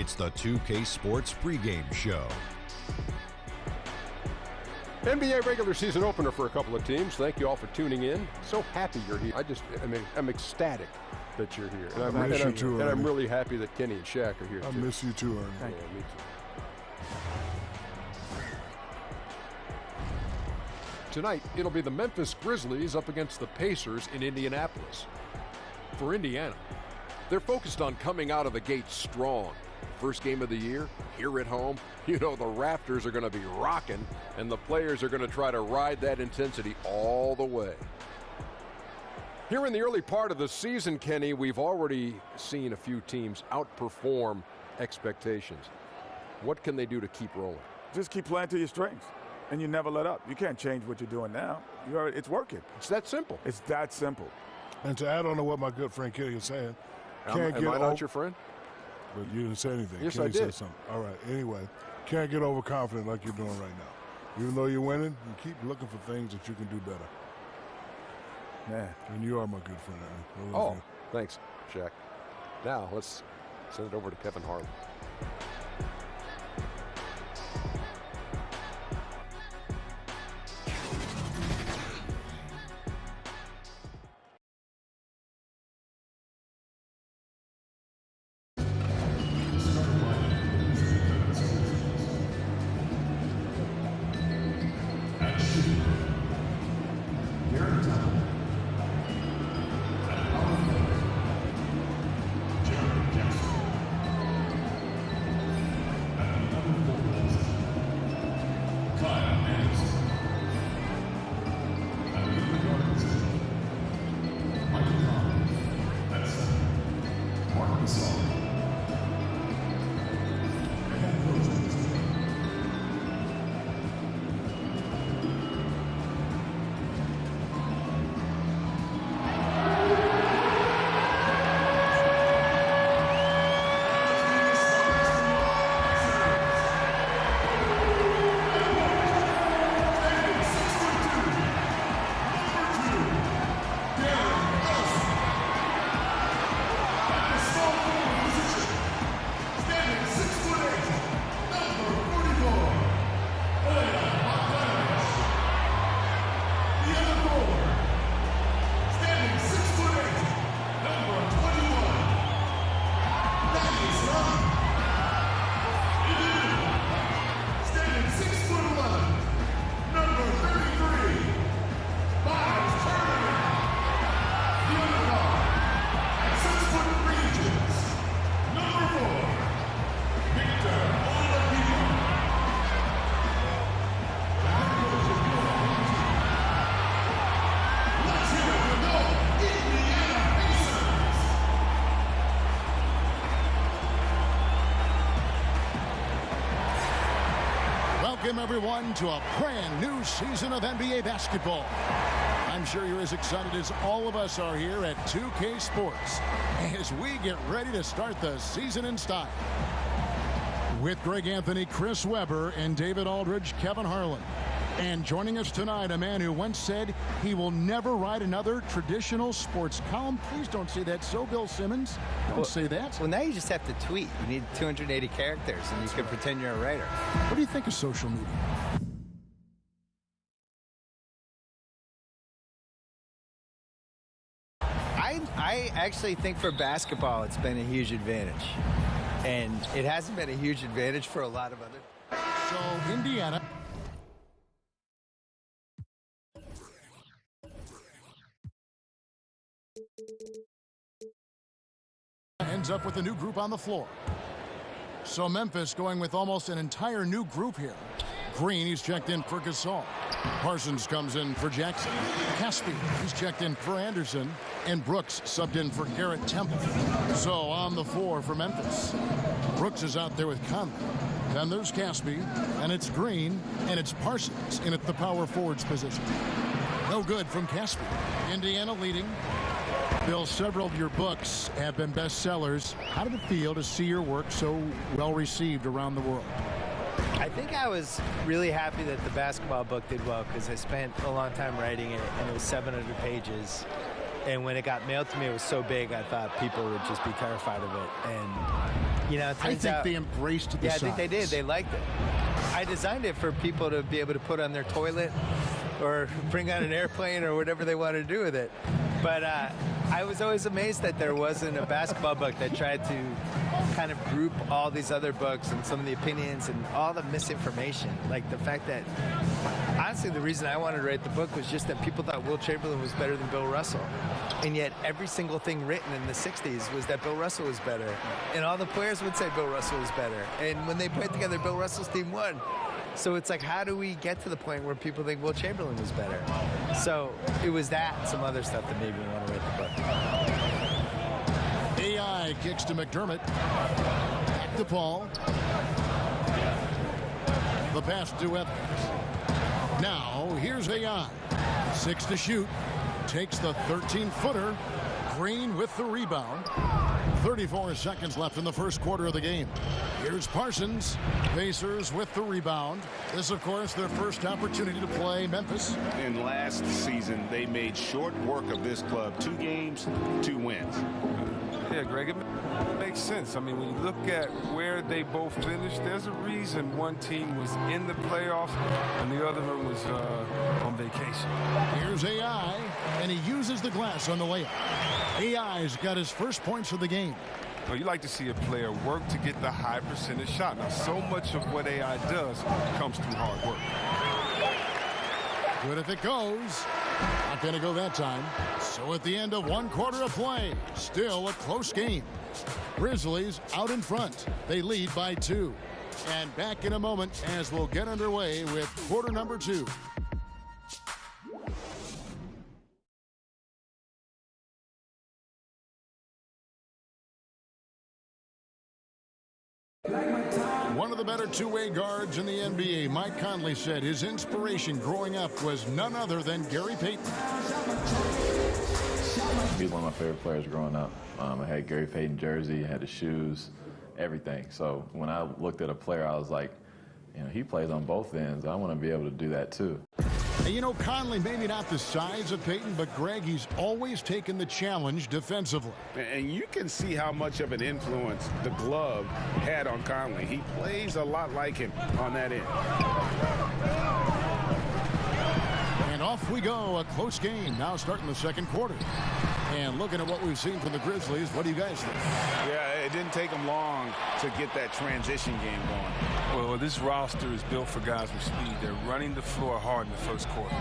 It's the 2K Sports pregame show. NBA regular season opener for a couple of teams. Thank you all for tuning in. So happy you're here. I'm ecstatic that you're here. And I miss you too, and I'm Ernie. really happy that Kenny and Shaq are here I too. miss you too, Ernie. Yeah, me too. Tonight, it'll be the Memphis Grizzlies up against the Pacers in Indianapolis. For Indiana, they're focused on coming out of the gate strong. First game of the year, here at home, you know the rafters are going to be rocking, and the players are going to try to ride that intensity all the way. Here in the early part of the season, Kenny, we've already seen a few teams outperform expectations. What can they do to keep rolling? Just keep playing to your strengths, and you never let up. You can't change what you're doing now. It's working. It's that simple. It's that simple. And to add on to what my good friend Kenny is saying, Am I not your friend? But you didn't say anything. Yes, Kenny I did. said something. All right. Anyway, can't get overconfident like you're doing right now. Even though you're winning, you keep looking for things that you can do better. Man. And you are my good friend, Aaron. Oh, thanks, Shaq. Now, let's send it over to Kevin Harlan. Welcome, everyone, to a brand new season of NBA basketball. I'm sure you're as excited as all of us are here at 2K Sports as we get ready to start the season in style. With Greg Anthony, Chris Webber, and David Aldridge, Kevin Harlan. And joining us tonight, a man who once said he will never write another traditional sports column. Please don't say that. So, Bill Simmons, don't say that. Well, now you just have to tweet. You need 280 characters, and you can pretend you're a writer. What do you think of social media? I actually think for basketball, it's been a huge advantage. And it hasn't been a huge advantage for a lot of other. So, Indiana ends up with a new group on the floor. So Memphis going with almost an entire new group here. Green, he's checked in for Gasol. Parsons comes in for Jackson. Caspi, he's checked in for Anderson. And Brooks subbed in for Garrett Temple. So on the floor for Memphis. Brooks is out there with Conley. Then there's Caspi, and it's Green, and it's Parsons in at the power forwards position. No good from Caspi. Indiana leading. Bill, several of your books have been bestsellers. How did it feel to see your work so well received around the world? I think I was really happy that the basketball book did well because I spent a long time writing it, and it was 700 pages. And when it got mailed to me, it was so big, I thought people would just be terrified of it. And, you know, it turns out, I think they embraced the Yeah, size. I think they did. They liked it. I designed it for people to be able to put on their toilet or bring on an airplane or whatever they want to do with it. But I was always amazed that there wasn't a basketball book that tried to kind of group all these other books and some of the opinions and all the misinformation. Like the fact that, honestly, the reason I wanted to write the book was just that people thought Wilt Chamberlain was better than Bill Russell. And yet every single thing written in the 60s was that Bill Russell was better. And all the players would say Bill Russell was better. And when they put together, Bill Russell's team won. So it's like, how do we get to the point where people think Wilt Chamberlain was better? So it was that and some other stuff that made me want to write the book. AI kicks to McDermott. Back to Paul. The pass to Evans. Now, here's AI. 6 to shoot. Takes the 13-footer. Green with the rebound. 34 seconds left in the first quarter of the game. Here's Parsons. Pacers with the rebound. This, of course, their first opportunity to play Memphis. And last season, they made short work of this club. 2 games, 2 wins. Yeah, Greg, it makes sense. I mean, when you look at where they both finished, there's a reason one team was in the playoffs and the other one was on vacation. Here's AI, and he uses the glass on the layup. AI's got his first points of the game. Well, you like to see a player work to get the high percentage shot. Now, so much of what AI does comes through hard work. Good if it goes. Not going to go that time. So at the end of 1 quarter of play, still a close game. Grizzlies out in front. They lead by 2. And back in a moment as we'll get underway with quarter number 2. One of the better two-way guards in the NBA, Mike Conley, said his inspiration growing up was none other than Gary Payton. He's one of my favorite players growing up. I had Gary Payton jersey, had the shoes, everything. So when I looked at a player, I was like, you know, he plays on both ends. I want to be able to do that too. And you know, Conley, maybe not the size of Payton, but Greg, he's always taken the challenge defensively. And you can see how much of an influence the glove had on Conley. He plays a lot like him on that end. And off we go, a close game now starting the second quarter. And looking at what we've seen from the Grizzlies, what do you guys think? Yeah, it didn't take them long to get that transition game going. Well, this roster is built for guys with speed. They're running the floor hard in the first quarter.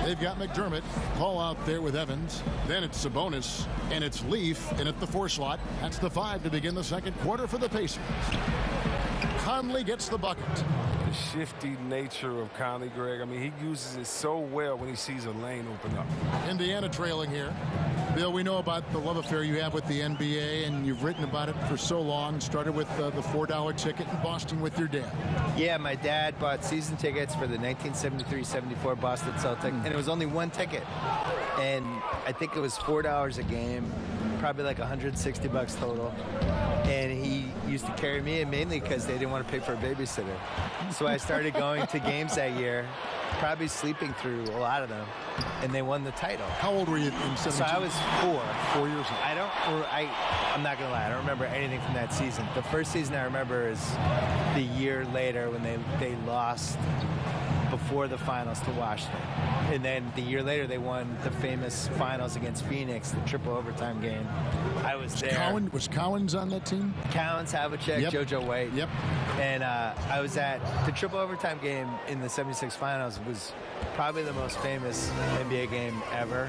They've got McDermott, Paul out there with Evans. Then it's Sabonis, and it's Leaf in at the 4 slot. That's the 5 to begin the second quarter for the Pacers. Conley gets the bucket. the shifty nature of Conley, Greg. I mean, he uses it so well when he sees a lane open up. Indiana trailing here. Bill, we know about the love affair you have with the NBA, and you've written about it for so long. Started with the $4 ticket in Boston with your dad. Yeah, my dad bought season tickets for the 1973-74 Boston Celtics, and it was only one ticket. And I think it was $4 a game, probably like $160 total. And he used to carry me in mainly because they didn't want to pay for a babysitter. So I started going to games that year, probably sleeping through a lot of them, and they won the title. How old were you in 17? So I was 4. 4 years old. I'm not gonna lie, I don't remember anything from that season. The first season I remember is the year later when they lost before the finals to Washington. And then the year later they won the famous finals against Phoenix, the triple overtime game. I was there. Was Cowens on that team? Cowens, Havlicek, Yep. JoJo White. Yep. And I was at the triple overtime game in the 76 finals. Was probably the most famous NBA game ever.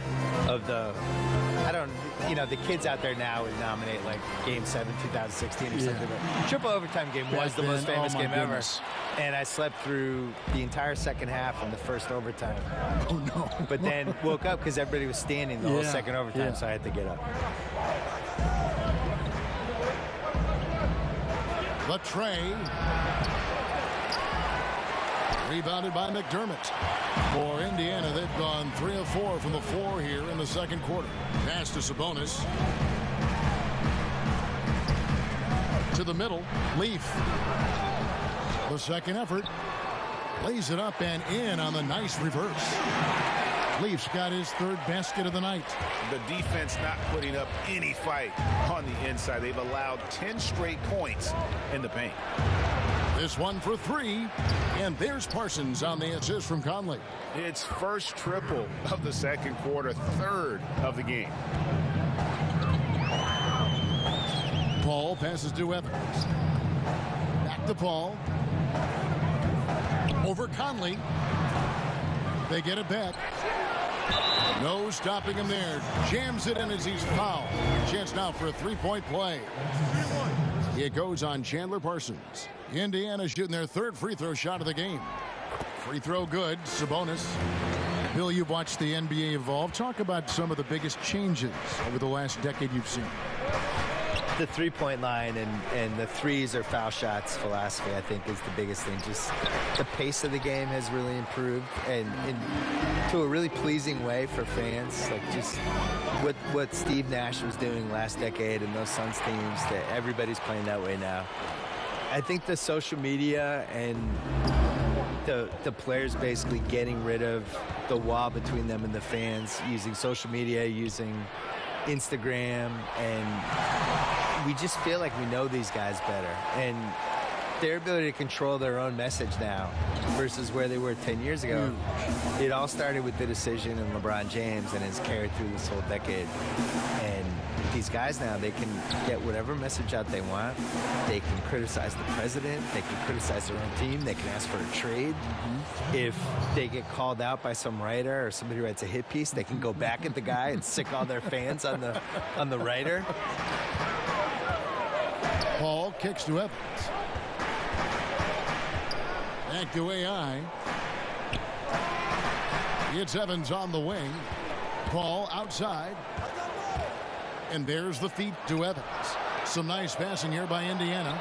The kids out there now would nominate like Game 7, 2016 or something. But triple overtime game was the most famous game ever. And I slept through the entire second half and the first overtime. Oh, no. But then woke up because everybody was standing the whole second overtime, so I had to get up. The tray. Rebounded by McDermott. For Indiana, they've gone 3 of 4 from the floor here in the second quarter. Pass to Sabonis. To the middle, Leaf. The second effort. Lays it up and in on the nice reverse. Leaf's got his third basket of the night. The defense not putting up any fight on the inside. They've allowed 10 straight points in the paint. This one for 3, and there's Parsons on the assist from Conley. It's first triple of the second quarter, third of the game. Paul passes to Evans. Back to Paul. Over Conley. They get it back. No stopping him there. Jams it in as he's fouled. Chance now for a three-point play. It goes on Chandler Parsons. Indiana shooting their third free throw shot of the game. Free throw good. Sabonis. Bill, you've watched the NBA evolve. Talk about some of the biggest changes over the last decade you've seen. The three-point line and the threes or foul shots philosophy, I think, is the biggest thing. Just the pace of the game has really improved, and to a really pleasing way for fans. Like just what Steve Nash was doing last decade and those Suns teams, that everybody's playing that way now. I think the social media and the players basically getting rid of the wall between them and the fans, using social media, using Instagram, and we just feel like we know these guys better. And their ability to control their own message now versus where they were 10 years ago. It all started with the decision of LeBron James and has carried through this whole decade. And these guys now, they can get whatever message out they want. They can criticize the president. They can criticize their own team. They can ask for a trade. If they get called out by some writer or somebody who writes a hit piece, they can go back at the guy and sick all their fans on the writer. Paul kicks to Evans. Back to AI. It's Evans on the wing. Paul outside. And there's the feed to Evans. Some nice passing here by Indiana.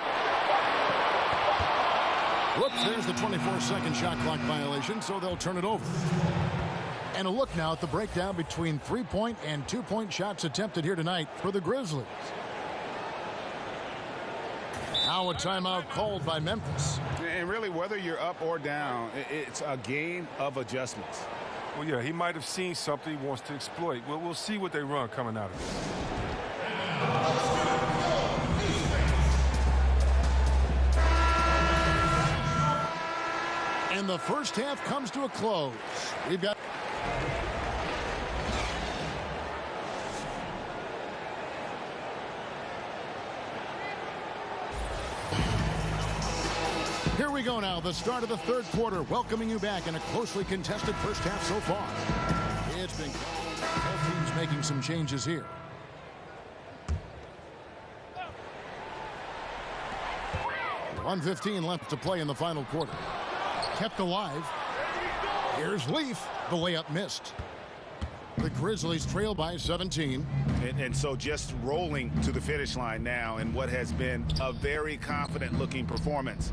Whoops, there's the 24-second shot clock violation, so they'll turn it over. And a look now at the breakdown between three-point and two-point shots attempted here tonight for the Grizzlies. Now a timeout called by Memphis. And really, whether you're up or down, it's a game of adjustments. Well, yeah, he might have seen something he wants to exploit. Well, we'll see what they run coming out of this. And the first half comes to a close. We've got... Here we go now, the start of the third quarter, welcoming you back in a closely contested first half so far. It's been both teams making some changes here. .1:15 left to play in the final quarter. kept alive. Here's Leaf. The layup missed. The Grizzlies trail by 17. And so just rolling to the finish line now in what has been a very confident-looking performance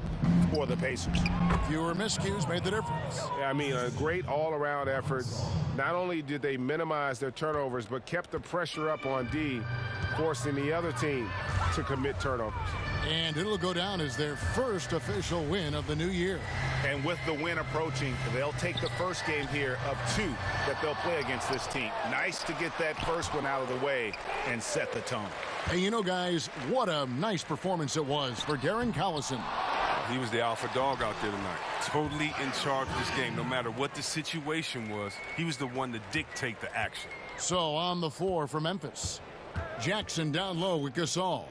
for the Pacers. Fewer miscues made the difference. I mean, a great all-around effort. Not only did they minimize their turnovers, but kept the pressure up on D, forcing the other team to commit turnovers. And it'll go down as their first official win of the new year. And with the win approaching, they'll take the first game here of 2 that they'll play against this team. Nice to get that first one out of the way and set the tone. Hey, you know, guys, what a nice performance it was for Darren Collison. He was the alpha dog out there tonight. Totally in charge of this game. No matter what the situation was, he was the one to dictate the action. So on the floor for Memphis. Jackson down low with Gasol.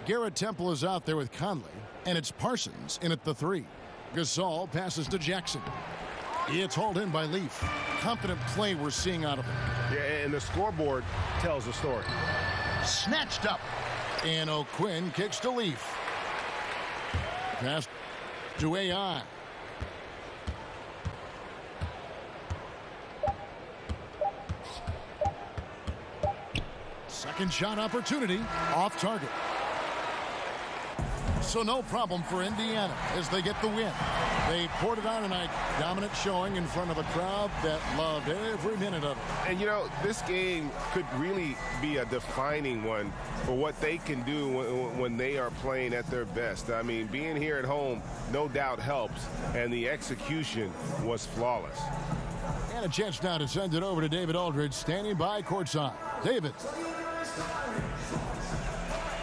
Garrett Temple is out there with Conley, and it's Parsons in at the 3. Gasol passes to Jackson. It's hauled in by Leaf. Confident play we're seeing out of him. Yeah, and the scoreboard tells the story. Snatched up. And O'Quinn kicks to Leaf. Pass to AI. Second shot opportunity. Off target. So no problem for Indiana as they get the win. They poured it on tonight. Dominant showing in front of a crowd that loved every minute of it. And, you know, this game could really be a defining one for what they can do when they are playing at their best. I mean, being here at home no doubt helps, and the execution was flawless. And a chance now to send it over to David Aldridge, standing by courtside. David.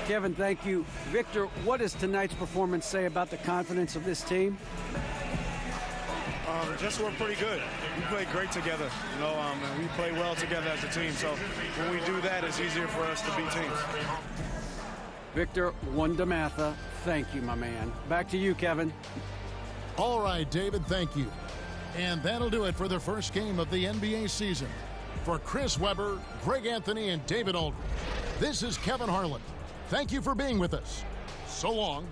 Kevin, thank you. Victor, what does tonight's performance say about the confidence of this team? Just we're pretty good. We play great together. You know, and we play well together as a team. So when we do that, it's easier for us to beat teams. Victor Wondermatha, thank you, my man. Back to you, Kevin. All right, David, thank you. And that'll do it for the first game of the NBA season. For Chris Webber, Greg Anthony, and David Aldridge, this is Kevin Harlan. Thank you for being with us. So long.